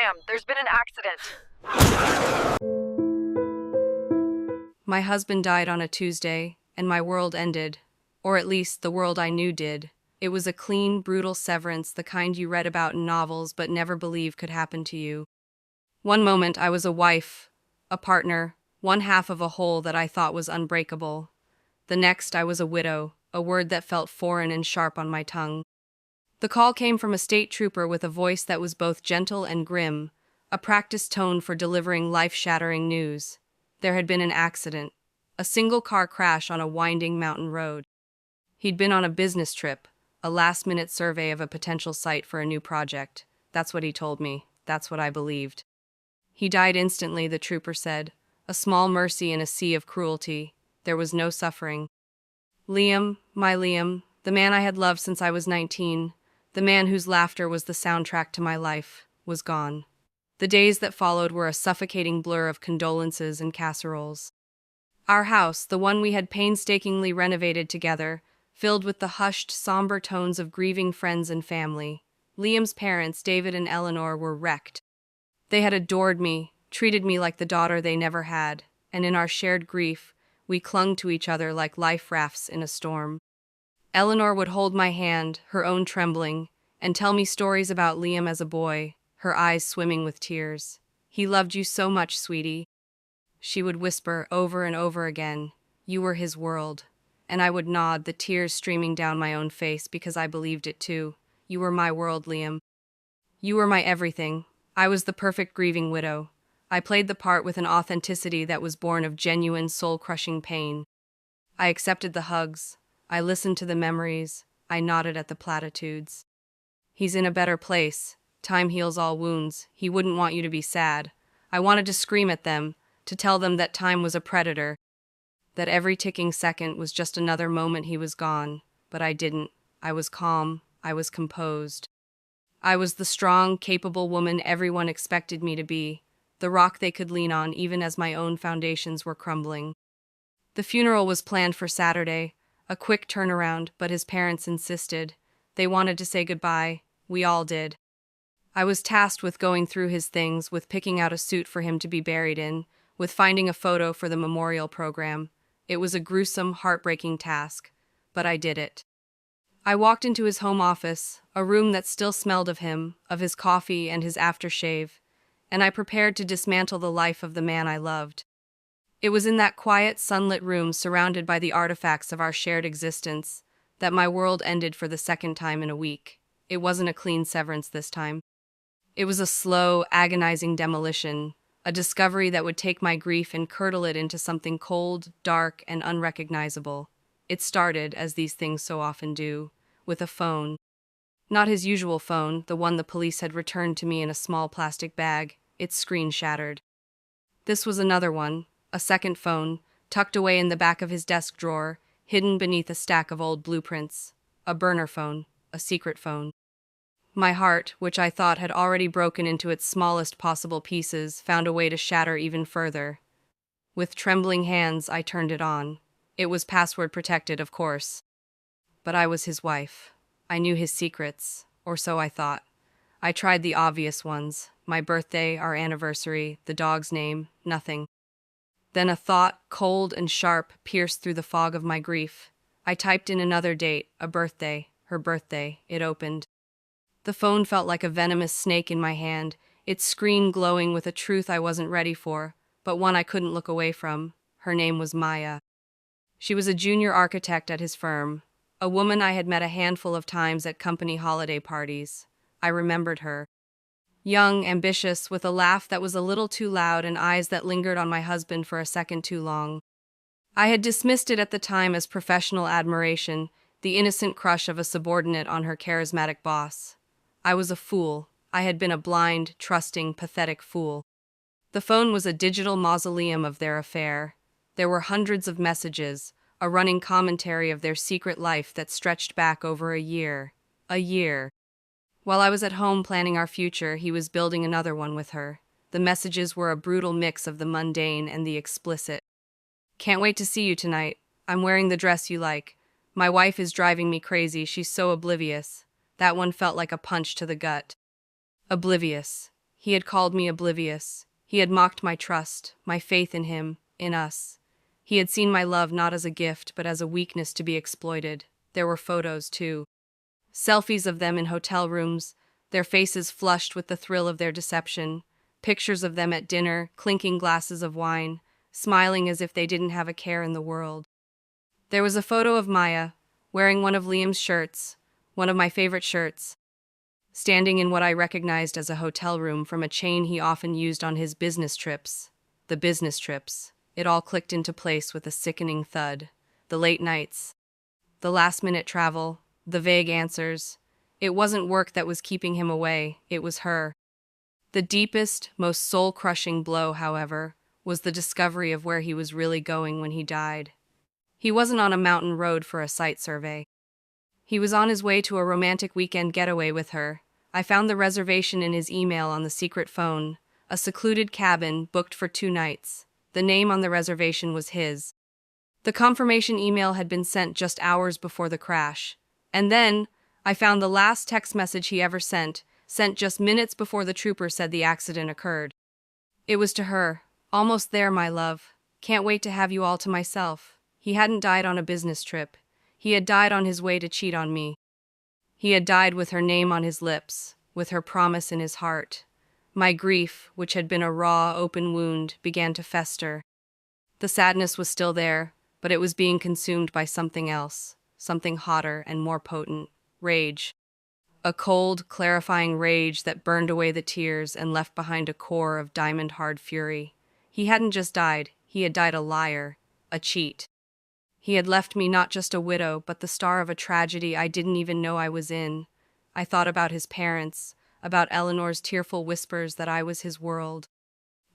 Ma'am, there's been an accident. My husband died on a Tuesday, and my world ended. Or at least, the world I knew did. It was a clean, brutal severance, the kind you read about in novels but never believed could happen to you. One moment I was a wife, a partner, one half of a whole that I thought was unbreakable. The next I was a widow, a word that felt foreign and sharp on my tongue. The call came from a state trooper with a voice that was both gentle and grim, a practiced tone for delivering life-shattering news. There had been an accident, a single-car crash on a winding mountain road. He'd been on a business trip, a last-minute survey of a potential site for a new project. That's what he told me. That's what I believed. He died instantly, the trooper said. A small mercy in a sea of cruelty. There was no suffering. Liam, my Liam, the man I had loved since I was 19, the man whose laughter was the soundtrack to my life, was gone. The days that followed were a suffocating blur of condolences and casseroles. Our house, the one we had painstakingly renovated together, filled with the hushed, somber tones of grieving friends and family. Liam's parents, David and Eleanor, were wrecked. They had adored me, treated me like the daughter they never had, and in our shared grief, we clung to each other like life rafts in a storm. Eleanor would hold my hand, her own trembling, and tell me stories about Liam as a boy, her eyes swimming with tears. "He loved you so much, sweetie," she would whisper over and over again. "You were his world." And I would nod, the tears streaming down my own face because I believed it too. "You were my world, Liam. You were my everything." I was the perfect grieving widow. I played the part with an authenticity that was born of genuine, soul-crushing pain. I accepted the hugs. I listened to the memories. I nodded at the platitudes. "He's in a better place. Time heals all wounds. He wouldn't want you to be sad." I wanted to scream at them, to tell them that time was a predator, that every ticking second was just another moment he was gone. But I didn't. I was calm. I was composed. I was the strong, capable woman everyone expected me to be, the rock they could lean on even as my own foundations were crumbling. The funeral was planned for Saturday, a quick turnaround, but his parents insisted. They wanted to say goodbye. We all did. I was tasked with going through his things, with picking out a suit for him to be buried in, with finding a photo for the memorial program. It was a gruesome, heartbreaking task, but I did it. I walked into his home office, a room that still smelled of him, of his coffee and his aftershave, and I prepared to dismantle the life of the man I loved. It was in that quiet, sunlit room, surrounded by the artifacts of our shared existence, that my world ended for the second time in a week. It wasn't a clean severance this time. It was a slow, agonizing demolition, a discovery that would take my grief and curdle it into something cold, dark, and unrecognizable. It started, as these things so often do, with a phone. Not his usual phone, the one the police had returned to me in a small plastic bag. Its screen shattered. This was another one, a second phone, tucked away in the back of his desk drawer, hidden beneath a stack of old blueprints. A burner phone, a secret phone. My heart, which I thought had already broken into its smallest possible pieces, found a way to shatter even further. With trembling hands, I turned it on. It was password protected, of course. But I was his wife. I knew his secrets, or so I thought. I tried the obvious ones. My birthday, our anniversary, the dog's name, nothing. Then a thought, cold and sharp, pierced through the fog of my grief. I typed in another date, a birthday, her birthday. It opened. The phone felt like a venomous snake in my hand, its screen glowing with a truth I wasn't ready for, but one I couldn't look away from. Her name was Maya. She was a junior architect at his firm, a woman I had met a handful of times at company holiday parties. I remembered her. Young, ambitious, with a laugh that was a little too loud and eyes that lingered on my husband for a second too long. I had dismissed it at the time as professional admiration, the innocent crush of a subordinate on her charismatic boss. I was a fool. I had been a blind, trusting, pathetic fool. The phone was a digital mausoleum of their affair. There were hundreds of messages, a running commentary of their secret life that stretched back over a year. A year. While I was at home planning our future, he was building another one with her. The messages were a brutal mix of the mundane and the explicit. "Can't wait to see you tonight. I'm wearing the dress you like. My wife is driving me crazy. She's so oblivious." That one felt like a punch to the gut. Oblivious. He had called me oblivious. He had mocked my trust, my faith in him, in us. He had seen my love not as a gift, but as a weakness to be exploited. There were photos, too. Selfies of them in hotel rooms, their faces flushed with the thrill of their deception. Pictures of them at dinner, clinking glasses of wine, smiling as if they didn't have a care in the world. There was a photo of Maya, wearing one of Liam's shirts, one of my favorite shirts, standing in what I recognized as a hotel room from a chain he often used on his business trips. The business trips. It all clicked into place with a sickening thud. The late nights. The last-minute travel. The vague answers. It wasn't work that was keeping him away. It was her. The deepest, most soul-crushing blow, however, was the discovery of where he was really going when he died. He wasn't on a mountain road for a site survey. He was on his way to a romantic weekend getaway with her. I found the reservation in his email on the secret phone, a secluded cabin booked for 2 nights. The name on the reservation was his. The confirmation email had been sent just hours before the crash. And then, I found the last text message he ever sent just minutes before the trooper said the accident occurred. It was to her. "Almost there, my love. Can't wait to have you all to myself." He hadn't died on a business trip. He had died on his way to cheat on me. He had died with her name on his lips, with her promise in his heart. My grief, which had been a raw, open wound, began to fester. The sadness was still there, but it was being consumed by something else, something hotter and more potent: rage. A cold, clarifying rage that burned away the tears and left behind a core of diamond-hard fury. He hadn't just died, he had died a liar, a cheat. He had left me not just a widow, but the star of a tragedy I didn't even know I was in. I thought about his parents, about Eleanor's tearful whispers that I was his world.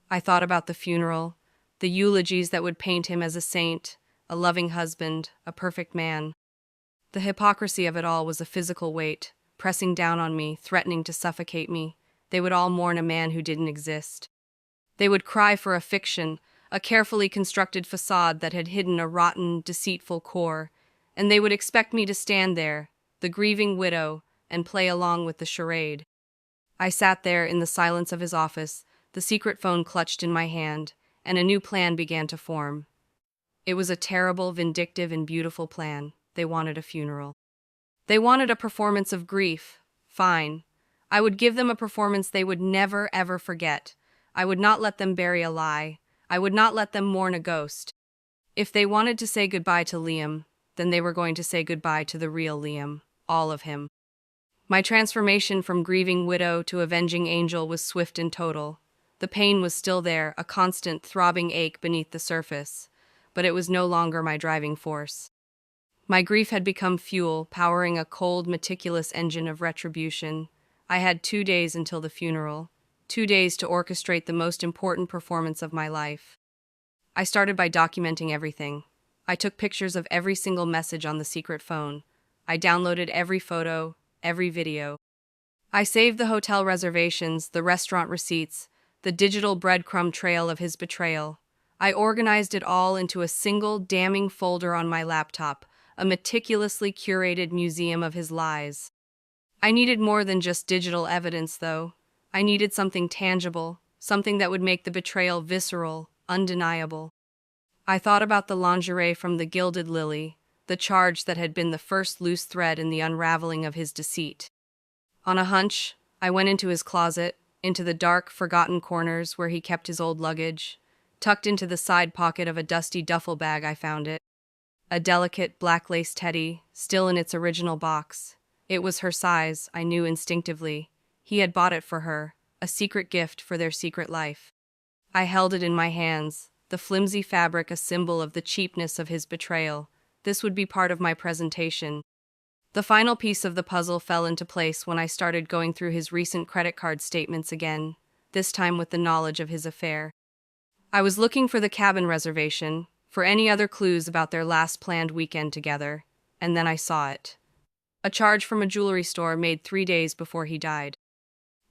I thought about the funeral, the eulogies that would paint him as a saint, a loving husband, a perfect man. The hypocrisy of it all was a physical weight, pressing down on me, threatening to suffocate me. They would all mourn a man who didn't exist. They would cry for a fiction, a carefully constructed facade that had hidden a rotten, deceitful core, and they would expect me to stand there, the grieving widow, and play along with the charade. I sat there in the silence of his office, the secret phone clutched in my hand, and a new plan began to form. It was a terrible, vindictive, and beautiful plan. They wanted a funeral. They wanted a performance of grief. Fine. I would give them a performance they would never, ever forget. I would not let them bury a lie. I would not let them mourn a ghost. If they wanted to say goodbye to Liam, then they were going to say goodbye to the real Liam, all of him. My transformation from grieving widow to avenging angel was swift and total. The pain was still there, a constant, throbbing ache beneath the surface, but it was no longer my driving force. My grief had become fuel, powering a cold, meticulous engine of retribution. I had 2 days until the funeral, 2 days to orchestrate the most important performance of my life. I started by documenting everything. I took pictures of every single message on the secret phone. I downloaded every photo, every video. I saved the hotel reservations, the restaurant receipts, the digital breadcrumb trail of his betrayal. I organized it all into a single damning folder on my laptop, a meticulously curated museum of his lies. I needed more than just digital evidence, though. I needed something tangible, something that would make the betrayal visceral, undeniable. I thought about the lingerie from the Gilded Lily, the charge that had been the first loose thread in the unraveling of his deceit. On a hunch, I went into his closet, into the dark, forgotten corners where he kept his old luggage. Tucked into the side pocket of a dusty duffel bag, I found it. A delicate, black lace teddy, still in its original box. It was her size, I knew instinctively. He had bought it for her, a secret gift for their secret life. I held it in my hands, the flimsy fabric a symbol of the cheapness of his betrayal. This would be part of my presentation. The final piece of the puzzle fell into place when I started going through his recent credit card statements again, this time with the knowledge of his affair. I was looking for the cabin reservation, for any other clues about their last planned weekend together, and then I saw it. A charge from a jewelry store made 3 days before he died.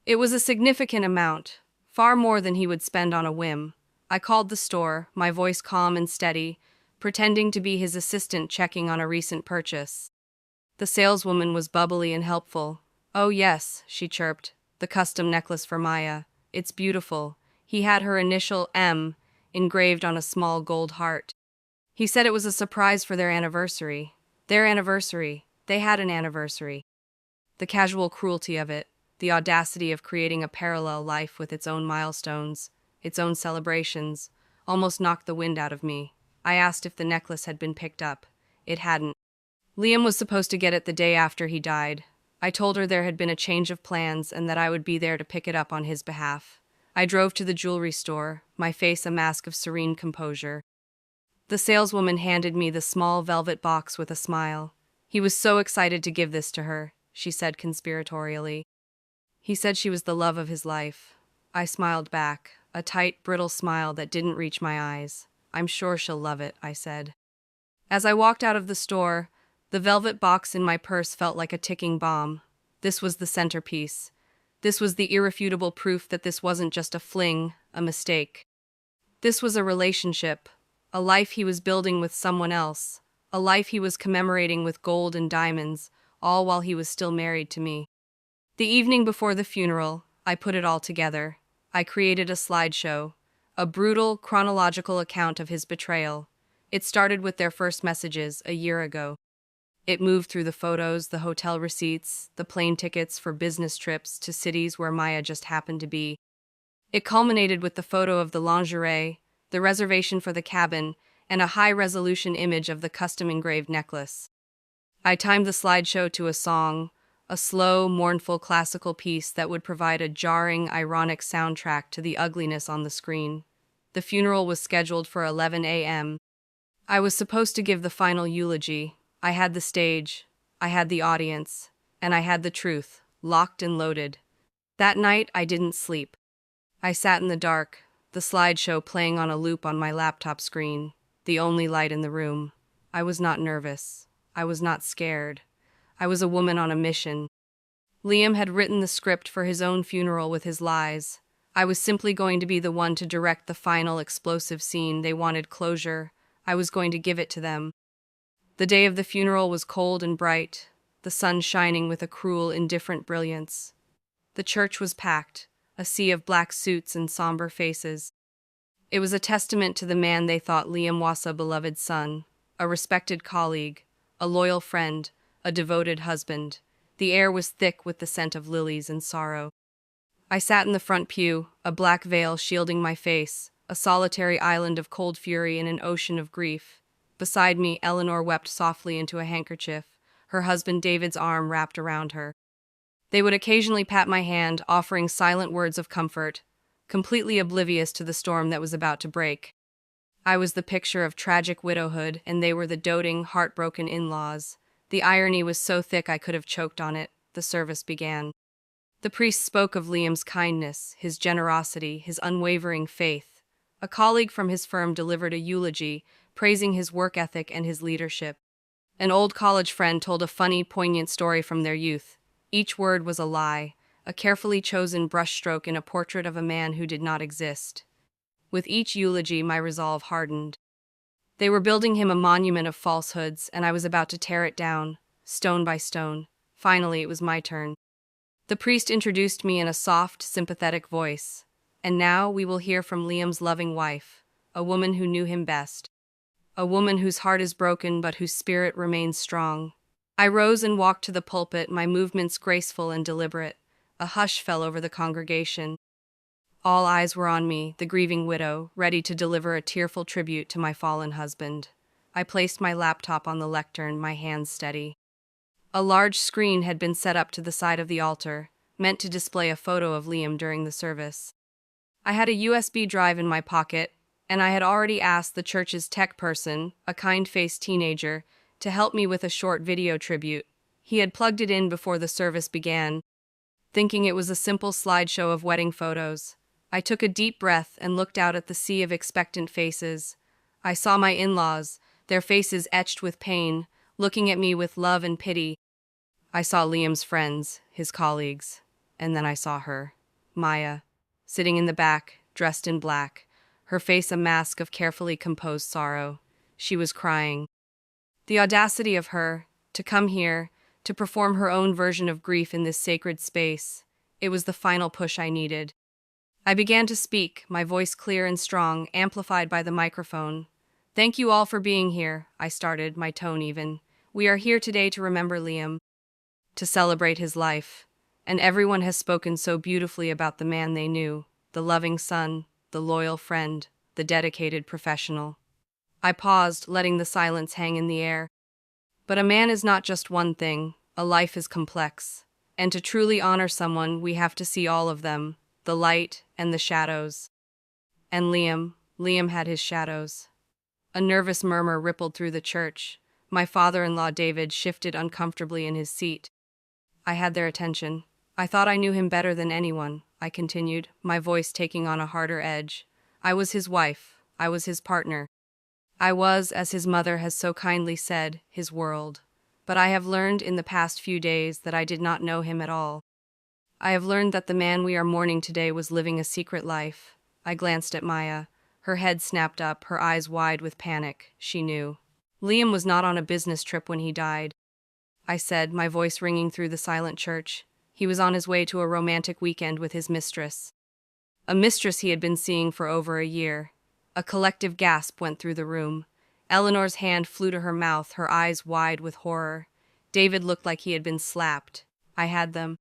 It was a significant amount, far more than he would spend on a whim. I called the store, my voice calm and steady, pretending to be his assistant checking on a recent purchase. The saleswoman was bubbly and helpful. "Oh yes," she chirped, "the custom necklace for Maya. It's beautiful. He had her initial M engraved on a small gold heart. He said it was a surprise for their anniversary. Their anniversary. They had an anniversary. The casual cruelty of it, the audacity of creating a parallel life with its own milestones, its own celebrations, almost knocked the wind out of me. I asked if the necklace had been picked up. It hadn't. Liam was supposed to get it the day after he died. I told her there had been a change of plans and that I would be there to pick it up on his behalf. I drove to the jewelry store, my face a mask of serene composure. The saleswoman handed me the small velvet box with a smile. He was so excited to give this to her, she said conspiratorially. He said she was the love of his life. I smiled back, a tight, brittle smile that didn't reach my eyes. I'm sure she'll love it, I said. As I walked out of the store, the velvet box in my purse felt like a ticking bomb. This was the centerpiece. This was the irrefutable proof that this wasn't just a fling, a mistake. This was a relationship, a life he was building with someone else, a life he was commemorating with gold and diamonds, all while he was still married to me. The evening before the funeral, I put it all together. I created a slideshow, a brutal, chronological account of his betrayal. It started with their first messages a year ago. It moved through the photos, the hotel receipts, the plane tickets for business trips to cities where Maya just happened to be. It culminated with the photo of the lingerie, the reservation for the cabin, and a high-resolution image of the custom-engraved necklace. I timed the slideshow to a song, a slow, mournful classical piece that would provide a jarring, ironic soundtrack to the ugliness on the screen. The funeral was scheduled for 11 a.m. I was supposed to give the final eulogy. I had the stage, I had the audience, and I had the truth, locked and loaded. That night, I didn't sleep. I sat in the dark, the slideshow playing on a loop on my laptop screen, the only light in the room. I was not nervous. I was not scared. I was a woman on a mission. Liam had written the script for his own funeral with his lies. I was simply going to be the one to direct the final explosive scene. They wanted closure. I was going to give it to them. The day of the funeral was cold and bright, the sun shining with a cruel, indifferent brilliance. The church was packed, a sea of black suits and somber faces. It was a testament to the man they thought Liam was, a beloved son, a respected colleague, a loyal friend, a devoted husband. The air was thick with the scent of lilies and sorrow. I sat in the front pew, a black veil shielding my face, a solitary island of cold fury in an ocean of grief. Beside me, Eleanor wept softly into a handkerchief, her husband David's arm wrapped around her. They would occasionally pat my hand, offering silent words of comfort, completely oblivious to the storm that was about to break. I was the picture of tragic widowhood, and they were the doting, heartbroken in-laws. The irony was so thick I could have choked on it. The service began. The priest spoke of Liam's kindness, his generosity, his unwavering faith. A colleague from his firm delivered a eulogy, praising his work ethic and his leadership. An old college friend told a funny, poignant story from their youth. Each word was a lie, a carefully chosen brushstroke in a portrait of a man who did not exist. With each eulogy, my resolve hardened. They were building him a monument of falsehoods, and I was about to tear it down, stone by stone. Finally, it was my turn. The priest introduced me in a soft, sympathetic voice. And now we will hear from Liam's loving wife, a woman who knew him best. A woman whose heart is broken but whose spirit remains strong. I rose and walked to the pulpit, my movements graceful and deliberate. A hush fell over the congregation. All eyes were on me, the grieving widow, ready to deliver a tearful tribute to my fallen husband. I placed my laptop on the lectern, my hands steady. A large screen had been set up to the side of the altar, meant to display a photo of Liam during the service. I had a USB drive in my pocket, and I had already asked the church's tech person, a kind-faced teenager, to help me with a short video tribute. He had plugged it in before the service began, thinking it was a simple slideshow of wedding photos. I took a deep breath and looked out at the sea of expectant faces. I saw my in-laws, their faces etched with pain, looking at me with love and pity. I saw Liam's friends, his colleagues, and then I saw her, Maya, sitting in the back, dressed in black, her face a mask of carefully composed sorrow. She was crying. The audacity of her, to come here, to perform her own version of grief in this sacred space, it was the final push I needed. I began to speak, my voice clear and strong, amplified by the microphone. "Thank you all for being here," I started, my tone even. "We are here today to remember Liam, to celebrate his life. And everyone has spoken so beautifully about the man they knew, the loving son, the loyal friend, the dedicated professional." I paused, letting the silence hang in the air. But a man is not just one thing, a life is complex. And to truly honor someone, we have to see all of them, the light and the shadows. And Liam had his shadows. A nervous murmur rippled through the church. My father-in-law David shifted uncomfortably in his seat. I had their attention. "I thought I knew him better than anyone," I continued, my voice taking on a harder edge. "I was his wife. I was his partner. I was, as his mother has so kindly said, his world. But I have learned in the past few days that I did not know him at all. I have learned that the man we are mourning today was living a secret life." I glanced at Maya. Her head snapped up, her eyes wide with panic. She knew. "Liam was not on a business trip when he died," I said, my voice ringing through the silent church. "He was on his way to a romantic weekend with his mistress." A mistress he had been seeing for over a year. A collective gasp went through the room. Eleanor's hand flew to her mouth, her eyes wide with horror. David looked like he had been slapped. I had them.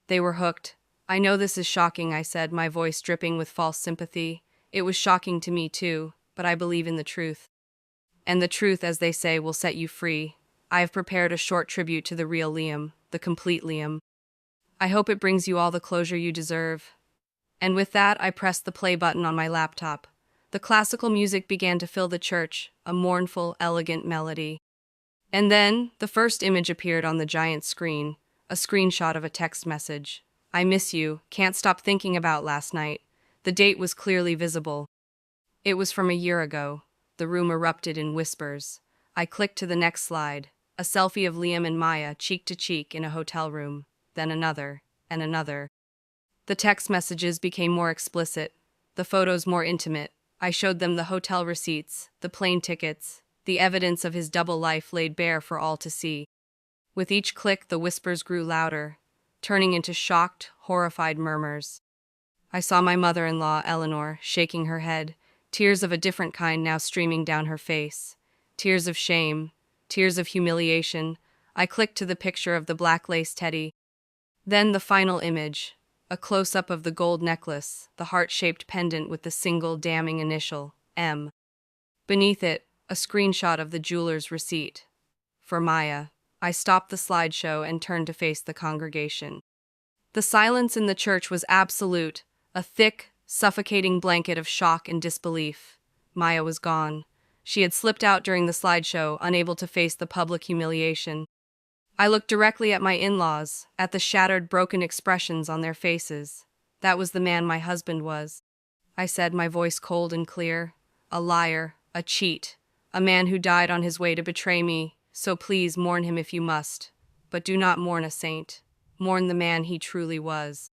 They were hooked. "I know this is shocking," I said, my voice dripping with false sympathy. "It was shocking to me too, but I believe in the truth. And the truth, as they say, will set you free. I have prepared a short tribute to the real Liam, the complete Liam. I hope it brings you all the closure you deserve." And with that, I pressed the play button on my laptop. The classical music began to fill the church, a mournful, elegant melody. And then, the first image appeared on the giant screen, a screenshot of a text message. "I miss you, can't stop thinking about last night." The date was clearly visible. It was from a year ago. The room erupted in whispers. I clicked to the next slide, a selfie of Liam and Maya, cheek to cheek in a hotel room, then another, and another. The text messages became more explicit, the photos more intimate. I showed them the hotel receipts, the plane tickets, the evidence of his double life laid bare for all to see. With each click, the whispers grew louder, turning into shocked, horrified murmurs. I saw my mother-in-law, Eleanor, shaking her head, tears of a different kind now streaming down her face. Tears of shame, tears of humiliation. I clicked to the picture of the black lace teddy. Then the final image, a close-up of the gold necklace, the heart-shaped pendant with the single damning initial, M. Beneath it, a screenshot of the jeweler's receipt. For Maya. I stopped the slideshow and turned to face the congregation. The silence in the church was absolute, a thick, suffocating blanket of shock and disbelief. Maya was gone. She had slipped out during the slideshow, unable to face the public humiliation. I looked directly at my in-laws, at the shattered, broken expressions on their faces. That was the man my husband was. I said, my voice cold and clear. "A liar, a cheat, a man who died on his way to betray me, so please mourn him if you must. But do not mourn a saint. Mourn the man he truly was.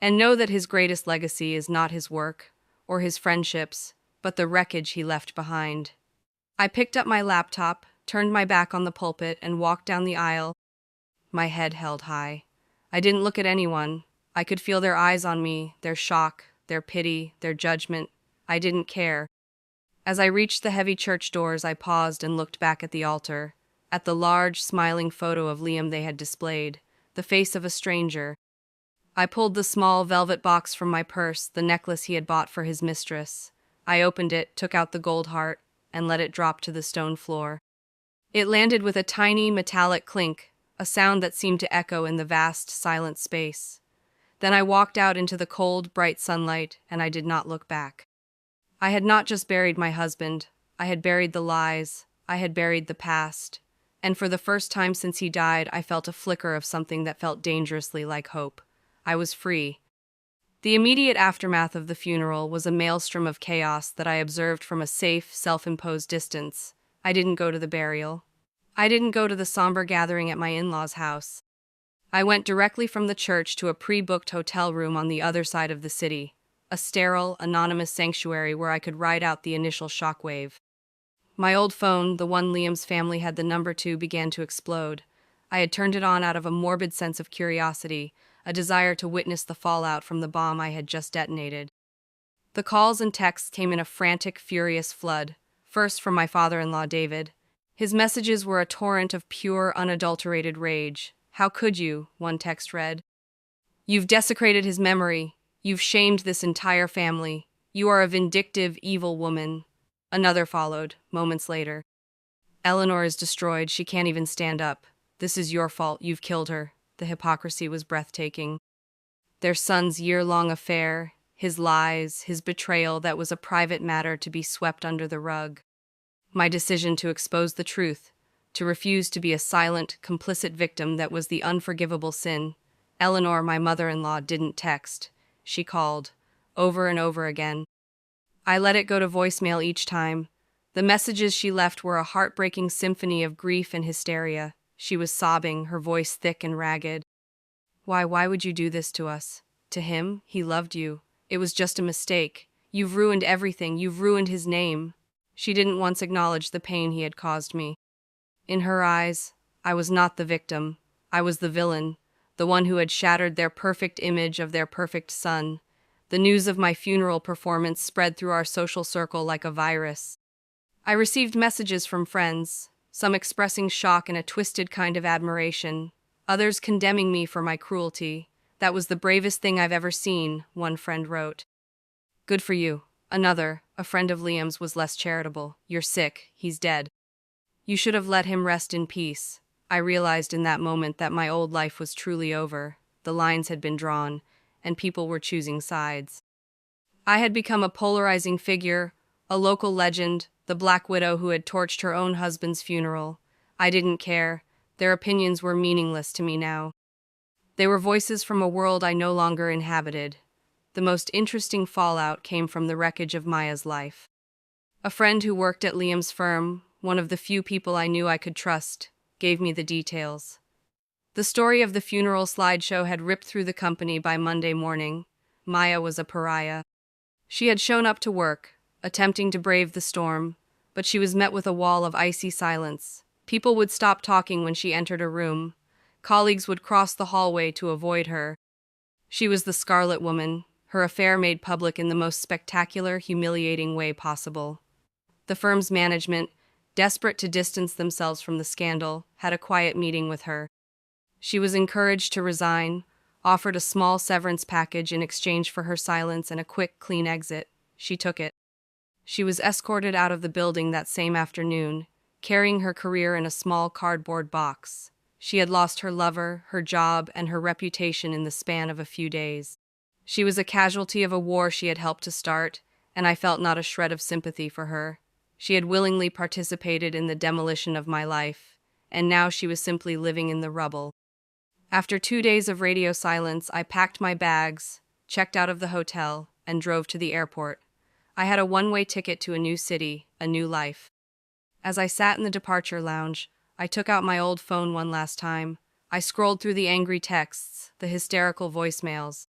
And know that his greatest legacy is not his work, or his friendships, but the wreckage he left behind." I picked up my laptop, turned my back on the pulpit, and walked down the aisle, my head held high. I didn't look at anyone. I could feel their eyes on me, their shock, their pity, their judgment. I didn't care. As I reached the heavy church doors, I paused and looked back at the altar, at the large, smiling photo of Liam they had displayed, the face of a stranger. I pulled the small velvet box from my purse, the necklace he had bought for his mistress. I opened it, took out the gold heart, and let it drop to the stone floor. It landed with a tiny, metallic clink, a sound that seemed to echo in the vast, silent space. Then I walked out into the cold, bright sunlight, and I did not look back. I had not just buried my husband. I had buried the lies. I had buried the past. And for the first time since he died, I felt a flicker of something that felt dangerously like hope. I was free. The immediate aftermath of the funeral was a maelstrom of chaos that I observed from a safe, self-imposed distance. I didn't go to the burial. I didn't go to the somber gathering at my in-laws' house. I went directly from the church to a pre-booked hotel room on the other side of the city, a sterile, anonymous sanctuary where I could ride out the initial shockwave. My old phone, the one Liam's family had the number to, began to explode. I had turned it on out of a morbid sense of curiosity, a desire to witness the fallout from the bomb I had just detonated. The calls and texts came in a frantic, furious flood, first from my father-in-law, David. His messages were a torrent of pure, unadulterated rage. "How could you?" one text read. "You've desecrated his memory. You've shamed this entire family. You are a vindictive, evil woman." Another followed, moments later. "Eleanor is destroyed. She can't even stand up. This is your fault. You've killed her." The hypocrisy was breathtaking. Their son's year-long affair, his lies, his betrayal that was a private matter to be swept under the rug. My decision to expose the truth, to refuse to be a silent, complicit victim that was the unforgivable sin. Eleanor, my mother-in-law, didn't text. She called, over and over again. I let it go to voicemail each time. The messages she left were a heartbreaking symphony of grief and hysteria. She was sobbing, her voice thick and ragged. Why would you do this to us? To him? He loved you. It was just a mistake. You've ruined everything. You've ruined his name." She didn't once acknowledge the pain he had caused me. In her eyes, I was not the victim. I was the villain, the one who had shattered their perfect image of their perfect son. The news of my funeral performance spread through our social circle like a virus. I received messages from friends, some expressing shock and a twisted kind of admiration, others condemning me for my cruelty. "That was the bravest thing I've ever seen," one friend wrote. "Good for you." Another, a friend of Liam's, was less charitable. "You're sick. He's dead. You should have let him rest in peace." I realized in that moment that my old life was truly over. The lines had been drawn, and people were choosing sides. I had become a polarizing figure, a local legend, the Black Widow who had torched her own husband's funeral. I didn't care. Their opinions were meaningless to me now. They were voices from a world I no longer inhabited. The most interesting fallout came from the wreckage of Maya's life. A friend who worked at Liam's firm, one of the few people I knew I could trust, gave me the details. The story of the funeral slideshow had ripped through the company by Monday morning. Maya was a pariah. She had shown up to work, attempting to brave the storm, but she was met with a wall of icy silence. People would stop talking when she entered a room. Colleagues would cross the hallway to avoid her. She was the Scarlet Woman, her affair made public in the most spectacular, humiliating way possible. The firm's management, desperate to distance themselves from the scandal, had a quiet meeting with her. She was encouraged to resign, offered a small severance package in exchange for her silence and a quick, clean exit. She took it. She was escorted out of the building that same afternoon, carrying her career in a small cardboard box. She had lost her lover, her job, and her reputation in the span of a few days. She was a casualty of a war she had helped to start, and I felt not a shred of sympathy for her. She had willingly participated in the demolition of my life, and now she was simply living in the rubble. After 2 days of radio silence, I packed my bags, checked out of the hotel, and drove to the airport. I had a one-way ticket to a new city, a new life. As I sat in the departure lounge, I took out my old phone one last time. I scrolled through the angry texts, the hysterical voicemails.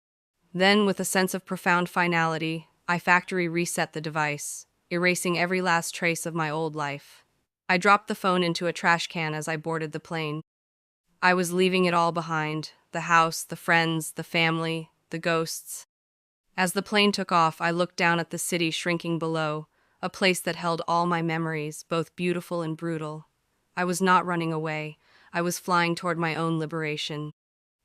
Then, with a sense of profound finality, I factory reset the device, erasing every last trace of my old life. I dropped the phone into a trash can as I boarded the plane. I was leaving it all behind, the house, the friends, the family, the ghosts. As the plane took off, I looked down at the city shrinking below, a place that held all my memories, both beautiful and brutal. I was not running away. I was flying toward my own liberation.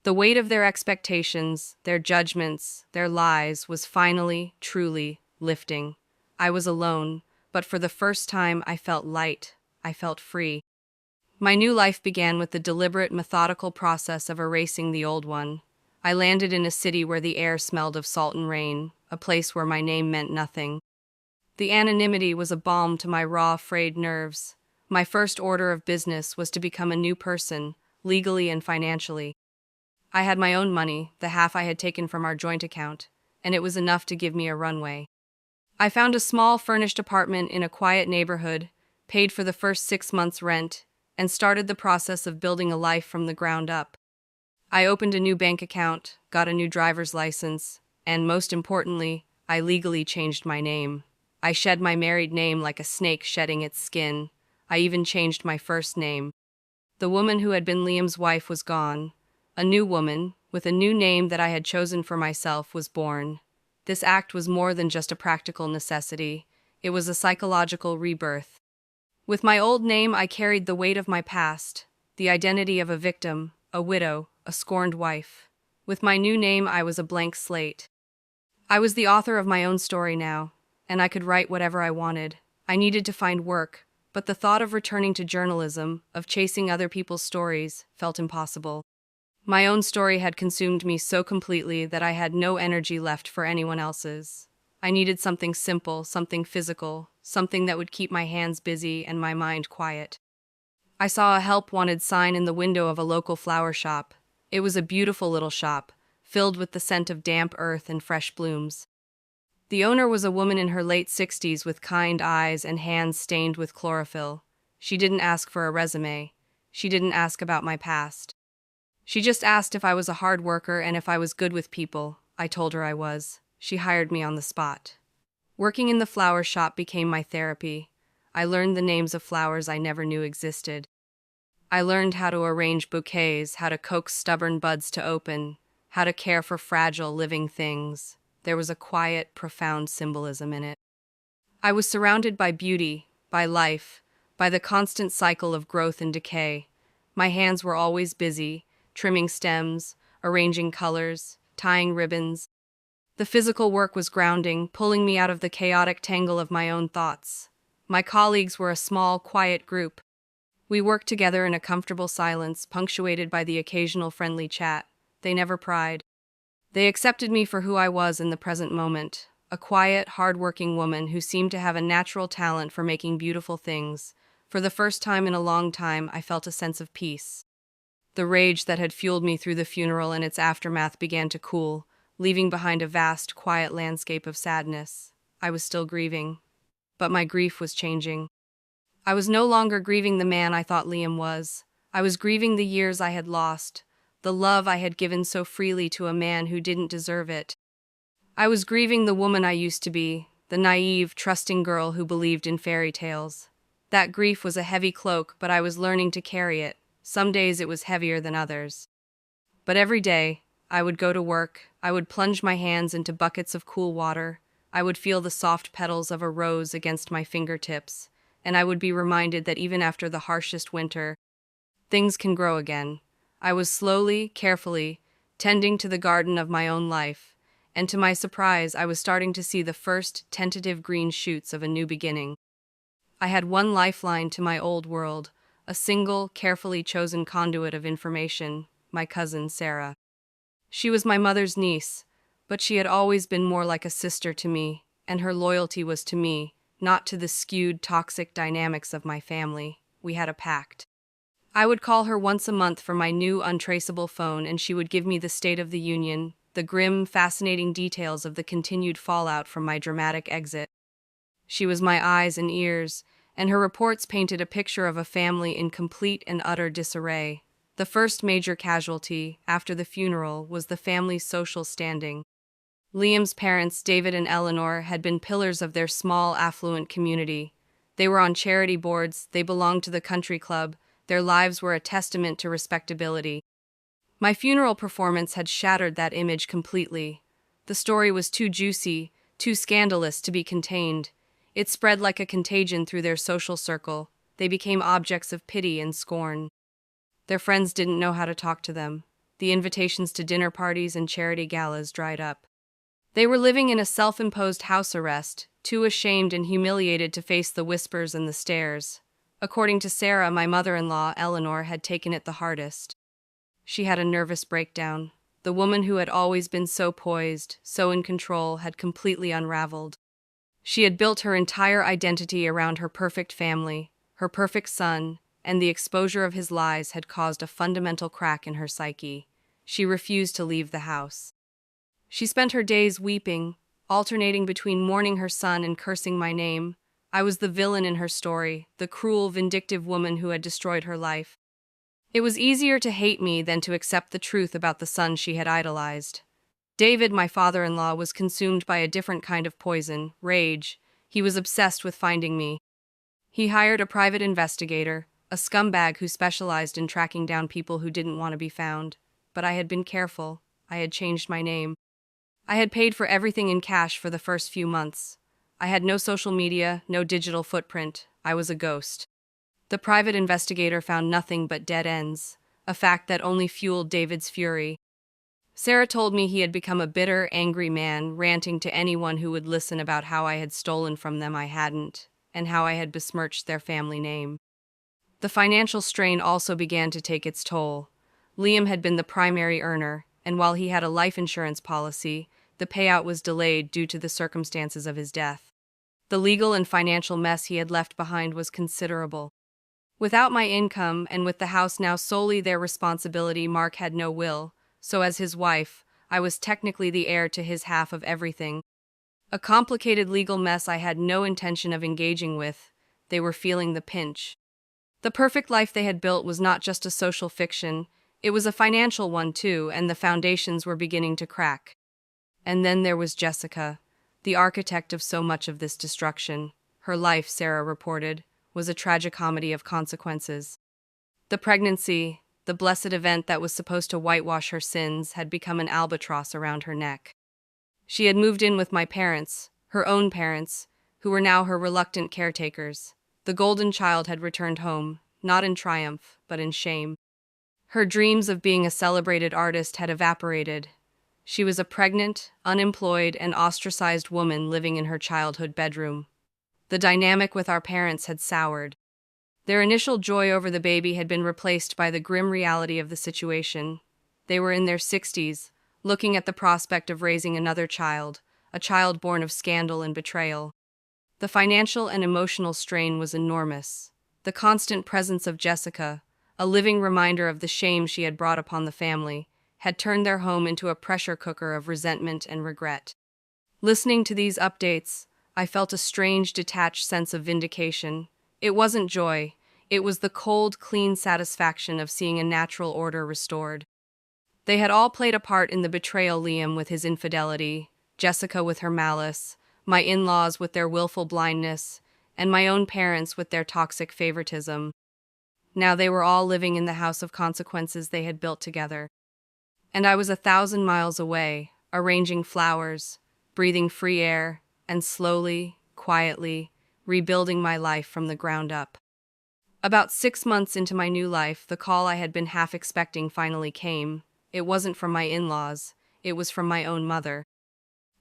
The weight of their expectations, their judgments, their lies was finally, truly, lifting. I was alone, but for the first time I felt light. I felt free. My new life began with the deliberate, methodical process of erasing the old one. I landed in a city where the air smelled of salt and rain, a place where my name meant nothing. The anonymity was a balm to my raw, frayed nerves. My first order of business was to become a new person, legally and financially. I had my own money, the half I had taken from our joint account, and it was enough to give me a runway. I found a small furnished apartment in a quiet neighborhood, paid for the first 6 months' rent, and started the process of building a life from the ground up. I opened a new bank account, got a new driver's license, and most importantly, I legally changed my name. I shed my married name like a snake shedding its skin. I even changed my first name. The woman who had been Liam's wife was gone. A new woman, with a new name that I had chosen for myself, was born. This act was more than just a practical necessity. It was a psychological rebirth. With my old name, I carried the weight of my past, the identity of a victim, a widow, a scorned wife. With my new name, I was a blank slate. I was the author of my own story now, and I could write whatever I wanted. I needed to find work, but the thought of returning to journalism, of chasing other people's stories, felt impossible. My own story had consumed me so completely that I had no energy left for anyone else's. I needed something simple, something physical, something that would keep my hands busy and my mind quiet. I saw a help wanted sign in the window of a local flower shop. It was a beautiful little shop, filled with the scent of damp earth and fresh blooms. The owner was a woman in her late 60s with kind eyes and hands stained with chlorophyll. She didn't ask for a resume. She didn't ask about my past. She just asked if I was a hard worker and if I was good with people. I told her I was. She hired me on the spot. Working in the flower shop became my therapy. I learned the names of flowers I never knew existed. I learned how to arrange bouquets, how to coax stubborn buds to open, how to care for fragile, living things. There was a quiet, profound symbolism in it. I was surrounded by beauty, by life, by the constant cycle of growth and decay. My hands were always busy, trimming stems, arranging colors, tying ribbons. The physical work was grounding, pulling me out of the chaotic tangle of my own thoughts. My colleagues were a small, quiet group. We worked together in a comfortable silence, punctuated by the occasional friendly chat. They never pried. They accepted me for who I was in the present moment, a quiet, hard-working woman who seemed to have a natural talent for making beautiful things. For the first time in a long time, I felt a sense of peace. The rage that had fueled me through the funeral and its aftermath began to cool, leaving behind a vast, quiet landscape of sadness. I was still grieving, but my grief was changing. I was no longer grieving the man I thought Liam was. I was grieving the years I had lost, the love I had given so freely to a man who didn't deserve it. I was grieving the woman I used to be, the naive, trusting girl who believed in fairy tales. That grief was a heavy cloak, but I was learning to carry it. Some days it was heavier than others. But every day, I would go to work, I would plunge my hands into buckets of cool water, I would feel the soft petals of a rose against my fingertips, and I would be reminded that even after the harshest winter, things can grow again. I was slowly, carefully, tending to the garden of my own life, and to my surprise, I was starting to see the first tentative green shoots of a new beginning. I had one lifeline to my old world, a single, carefully chosen conduit of information, my cousin Sarah. She was my mother's niece, but she had always been more like a sister to me, and her loyalty was to me, not to the skewed, toxic dynamics of my family. We had a pact. I would call her once a month from my new, untraceable phone, and she would give me the State of the Union, the grim, fascinating details of the continued fallout from my dramatic exit. She was my eyes and ears, and her reports painted a picture of a family in complete and utter disarray. The first major casualty, after the funeral, was the family's social standing. Liam's parents, David and Eleanor, had been pillars of their small, affluent community. They were on charity boards, they belonged to the country club, their lives were a testament to respectability. My funeral performance had shattered that image completely. The story was too juicy, too scandalous to be contained. It spread like a contagion through their social circle. They became objects of pity and scorn. Their friends didn't know how to talk to them. The invitations to dinner parties and charity galas dried up. They were living in a self-imposed house arrest, too ashamed and humiliated to face the whispers and the stares. According to Sarah, my mother-in-law, Eleanor, had taken it the hardest. She had a nervous breakdown. The woman who had always been so poised, so in control, had completely unraveled. She had built her entire identity around her perfect family, her perfect son, and the exposure of his lies had caused a fundamental crack in her psyche. She refused to leave the house. She spent her days weeping, alternating between mourning her son and cursing my name. I was the villain in her story, the cruel, vindictive woman who had destroyed her life. It was easier to hate me than to accept the truth about the son she had idolized. David, my father-in-law, was consumed by a different kind of poison, rage. He was obsessed with finding me. He hired a private investigator, a scumbag who specialized in tracking down people who didn't want to be found. But I had been careful. I had changed my name. I had paid for everything in cash for the first few months. I had no social media, no digital footprint. I was a ghost. The private investigator found nothing but dead ends, a fact that only fueled David's fury. Sarah told me he had become a bitter, angry man, ranting to anyone who would listen about how I had stolen from them I hadn't, and how I had besmirched their family name. The financial strain also began to take its toll. Liam had been the primary earner, and while he had a life insurance policy, the payout was delayed due to the circumstances of his death. The legal and financial mess he had left behind was considerable. Without my income, and with the house now solely their responsibility, Mark had no will, so as his wife, I was technically the heir to his half of everything. A complicated legal mess I had no intention of engaging with. They were feeling the pinch. The perfect life they had built was not just a social fiction, it was a financial one too, and the foundations were beginning to crack. And then there was Jessica, the architect of so much of this destruction. Her life, Sarah reported, was a tragicomedy of consequences. The pregnancy, the blessed event that was supposed to whitewash her sins, had become an albatross around her neck. She had moved in with my parents, her own parents, who were now her reluctant caretakers. The golden child had returned home, not in triumph, but in shame. Her dreams of being a celebrated artist had evaporated. She was a pregnant, unemployed, and ostracized woman living in her childhood bedroom. The dynamic with our parents had soured. Their initial joy over the baby had been replaced by the grim reality of the situation. They were in their 60s, looking at the prospect of raising another child, a child born of scandal and betrayal. The financial and emotional strain was enormous. The constant presence of Jessica, a living reminder of the shame she had brought upon the family, had turned their home into a pressure cooker of resentment and regret. Listening to these updates, I felt a strange, detached sense of vindication. It wasn't joy, it was the cold, clean satisfaction of seeing a natural order restored. They had all played a part in the betrayal: Liam with his infidelity, Jessica with her malice, my in-laws with their willful blindness, and my own parents with their toxic favoritism. Now they were all living in the house of consequences they had built together. And I was 1,000 miles away, arranging flowers, breathing free air, and slowly, quietly, rebuilding my life from the ground up. About 6 months into my new life, the call I had been half expecting finally came. It wasn't from my in-laws, it was from my own mother.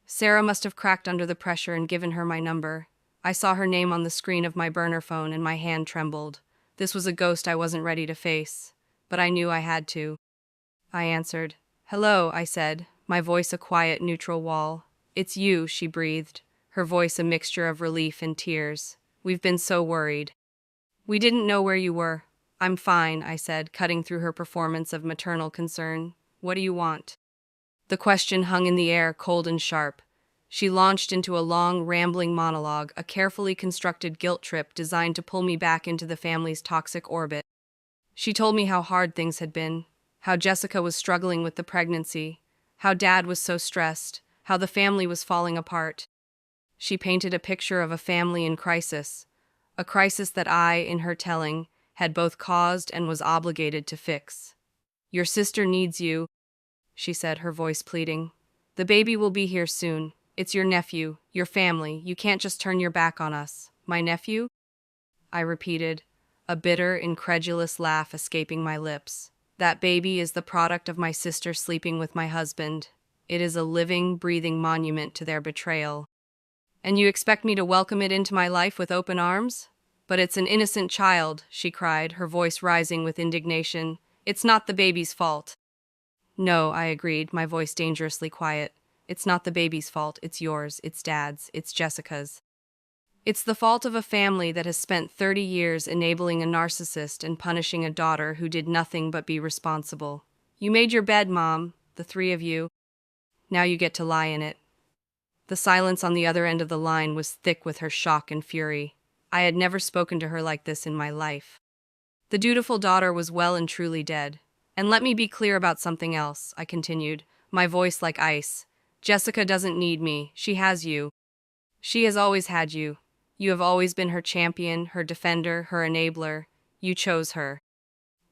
Sarah must have cracked under the pressure and given her my number. I saw her name on the screen of my burner phone and my hand trembled. This was a ghost I wasn't ready to face, but I knew I had to. I answered. "Hello," I said, my voice a quiet, neutral wall. "It's you," she breathed, her voice a mixture of relief and tears. "We've been so worried." "We didn't know where you were." "I'm fine," I said, cutting through her performance of maternal concern. "What do you want?" The question hung in the air, cold and sharp. She launched into a long, rambling monologue, a carefully constructed guilt trip designed to pull me back into the family's toxic orbit. She told me how hard things had been, how Jessica was struggling with the pregnancy, how Dad was so stressed, how the family was falling apart. She painted a picture of a family in crisis, a crisis that I, in her telling, had both caused and was obligated to fix. "Your sister needs you," she said, her voice pleading. "The baby will be here soon. It's your nephew, your family. You can't just turn your back on us." "My nephew?" I repeated, a bitter, incredulous laugh escaping my lips. "That baby is the product of my sister sleeping with my husband. It is a living, breathing monument to their betrayal. And you expect me to welcome it into my life with open arms? But it's an innocent child," she cried, her voice rising with indignation. "It's not the baby's fault." "No," I agreed, my voice dangerously quiet. "It's not the baby's fault, it's yours, it's Dad's, it's Jessica's. It's the fault of a family that has spent 30 years enabling a narcissist and punishing a daughter who did nothing but be responsible. You made your bed, Mom, the three of you. Now you get to lie in it." The silence on the other end of the line was thick with her shock and fury. I had never spoken to her like this in my life. The dutiful daughter was well and truly dead. "And let me be clear about something else," I continued, my voice like ice. "Jessica doesn't need me, she has you. She has always had you. You have always been her champion, her defender, her enabler. You chose her.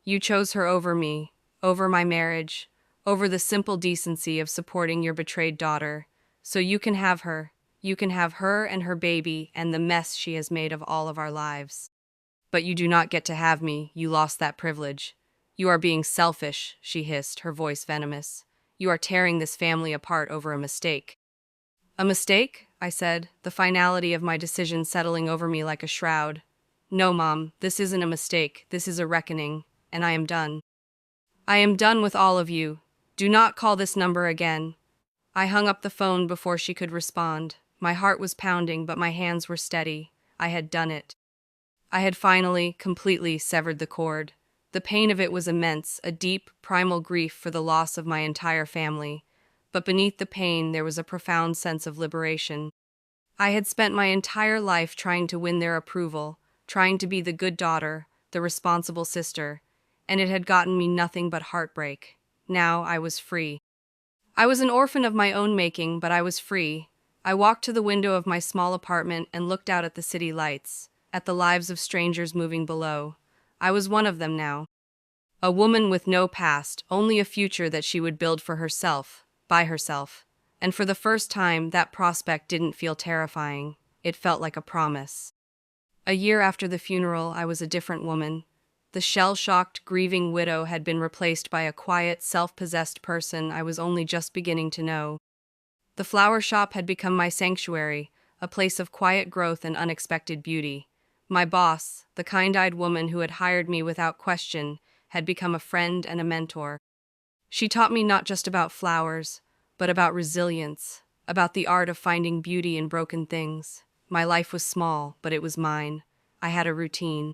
You chose her over me, over my marriage, over the simple decency of supporting your betrayed daughter. So you can have her. You can have her and her baby and the mess she has made of all of our lives. But you do not get to have me. You lost that privilege. You are being selfish, she hissed, her voice venomous. You are tearing this family apart over a mistake. A mistake? I said, the finality of my decision settling over me like a shroud. No, Mom, this isn't a mistake. This is a reckoning, and I am done. I am done with all of you. Do not call this number again. I hung up the phone before she could respond. My heart was pounding, but my hands were steady. I had done it. I had finally, completely severed the cord. The pain of it was immense, a deep, primal grief for the loss of my entire family. But beneath the pain, there was a profound sense of liberation. I had spent my entire life trying to win their approval, trying to be the good daughter, the responsible sister, and it had gotten me nothing but heartbreak. Now I was free. I was an orphan of my own making, but I was free. I walked to the window of my small apartment and looked out at the city lights, at the lives of strangers moving below. I was one of them now. A woman with no past, only a future that she would build for herself, by herself. And for the first time, that prospect didn't feel terrifying. It felt like a promise. A year after the funeral, I was a different woman. The shell-shocked, grieving widow had been replaced by a quiet, self-possessed person I was only just beginning to know. The flower shop had become my sanctuary, a place of quiet growth and unexpected beauty. My boss, the kind-eyed woman who had hired me without question, had become a friend and a mentor. She taught me not just about flowers, but about resilience, about the art of finding beauty in broken things. My life was small, but it was mine. I had a routine.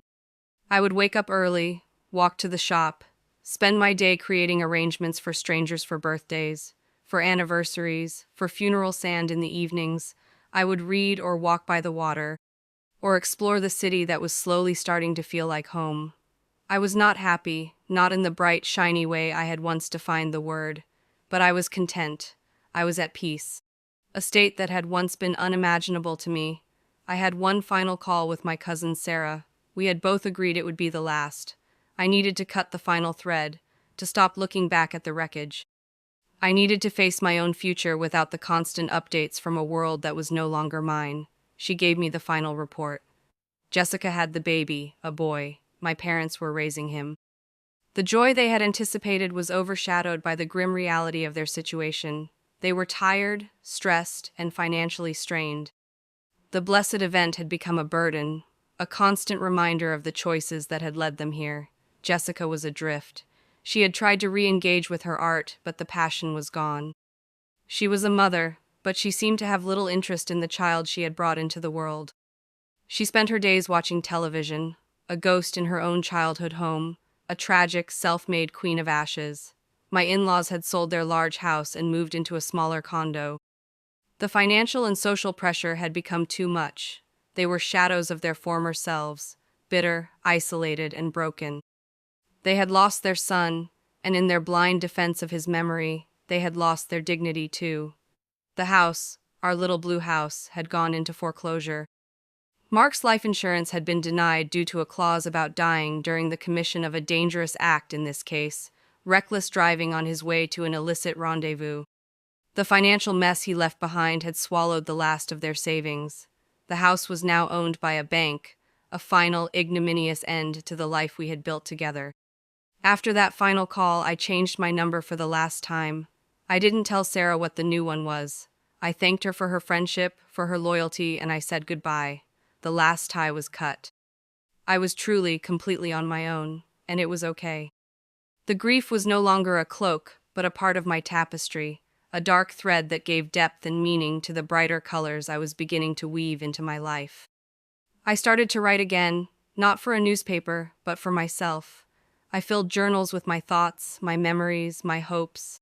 I would wake up early, walk to the shop, spend my day creating arrangements for strangers for birthdays, for anniversaries, for funeral sand in the evenings. I would read or walk by the water, or explore the city that was slowly starting to feel like home. I was not happy, not in the bright, shiny way I had once defined the word, but I was content. I was at peace. A state that had once been unimaginable to me. I had one final call with my cousin Sarah. We had both agreed it would be the last. I needed to cut the final thread, to stop looking back at the wreckage. I needed to face my own future without the constant updates from a world that was no longer mine. She gave me the final report. Jessica had the baby, a boy. My parents were raising him. The joy they had anticipated was overshadowed by the grim reality of their situation. They were tired, stressed, and financially strained. The blessed event had become a burden, a constant reminder of the choices that had led them here. Jessica was adrift. She had tried to re-engage with her art, but the passion was gone. She was a mother, but she seemed to have little interest in the child she had brought into the world. She spent her days watching television, a ghost in her own childhood home, a tragic, self-made queen of ashes. My in-laws had sold their large house and moved into a smaller condo. The financial and social pressure had become too much. They were shadows of their former selves, bitter, isolated, and broken. They had lost their son, and in their blind defense of his memory, they had lost their dignity too. The house, our little blue house, had gone into foreclosure. Mark's life insurance had been denied due to a clause about dying during the commission of a dangerous act in this case, reckless driving on his way to an illicit rendezvous. The financial mess he left behind had swallowed the last of their savings. The house was now owned by a bank, a final, ignominious end to the life we had built together. After that final call, I changed my number for the last time. I didn't tell Sarah what the new one was. I thanked her for her friendship, for her loyalty, and I said goodbye. The last tie was cut. I was truly, completely on my own, and it was okay. The grief was no longer a cloak, but a part of my tapestry, a dark thread that gave depth and meaning to the brighter colors I was beginning to weave into my life. I started to write again, not for a newspaper, but for myself. I filled journals with my thoughts, my memories, my hopes.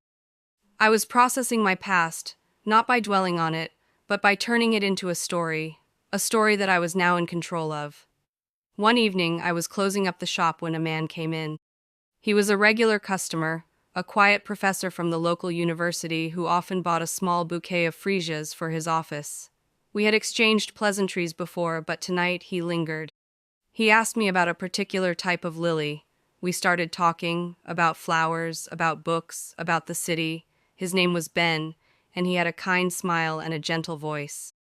I was processing my past, not by dwelling on it, but by turning it into a story that I was now in control of. One evening, I was closing up the shop when a man came in. He was a regular customer, a quiet professor from the local university who often bought a small bouquet of freesias for his office. We had exchanged pleasantries before, but tonight he lingered. He asked me about a particular type of lily, We started talking about flowers, about books, about the city. His name was Ben, and he had a kind smile and a gentle voice.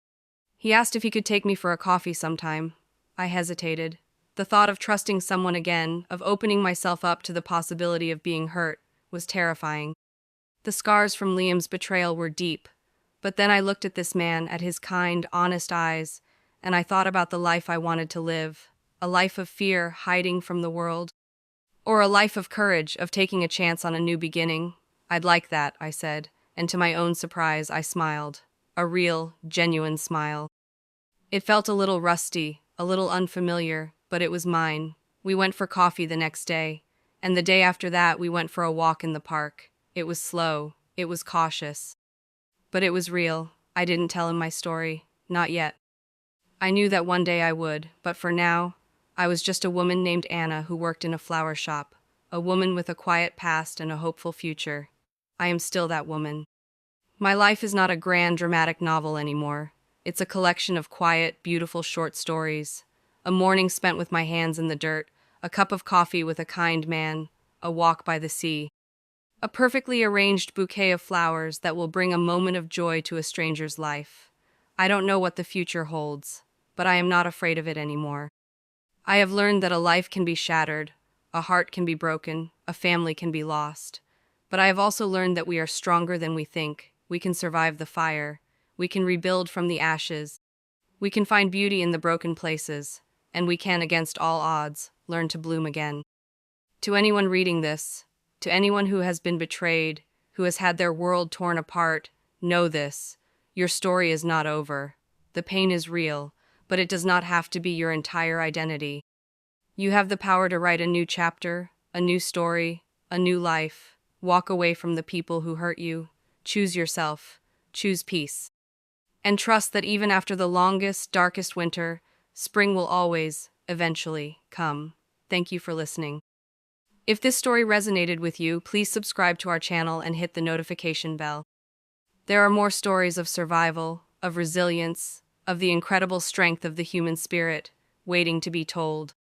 He asked if he could take me for a coffee sometime. I hesitated. The thought of trusting someone again, of opening myself up to the possibility of being hurt, was terrifying. The scars from Liam's betrayal were deep, but then I looked at this man, at his kind, honest eyes, and I thought about the life I wanted to live, a life of fear hiding from the world, or a life of courage, of taking a chance on a new beginning. I'd like that, I said, and to my own surprise, I smiled. A real, genuine smile. It felt a little rusty, a little unfamiliar, but it was mine. We went for coffee the next day, and the day after that we went for a walk in the park. It was slow, it was cautious. But it was real. I didn't tell him my story. Not yet. I knew that one day I would, but for now, I was just a woman named Anna who worked in a flower shop, a woman with a quiet past and a hopeful future. I am still that woman. My life is not a grand, dramatic novel anymore. It's a collection of quiet, beautiful short stories. A morning spent with my hands in the dirt, a cup of coffee with a kind man, a walk by the sea. A perfectly arranged bouquet of flowers that will bring a moment of joy to a stranger's life. I don't know what the future holds, but I am not afraid of it anymore. I have learned that a life can be shattered, a heart can be broken, a family can be lost. But I have also learned that we are stronger than we think. We can survive the fire. We can rebuild from the ashes. We can find beauty in the broken places. And we can, against all odds, learn to bloom again. To anyone reading this, to anyone who has been betrayed, who has had their world torn apart, know this. Your story is not over. The pain is real, but it does not have to be your entire identity. You have the power to write a new chapter, a new story, a new life. Walk away from the people who hurt you. Choose yourself. Choose peace. And trust that even after the longest, darkest winter, spring will always, eventually, come. Thank you for listening. If this story resonated with you, please subscribe to our channel and hit the notification bell. There are more stories of survival, of resilience, of the incredible strength of the human spirit, waiting to be told.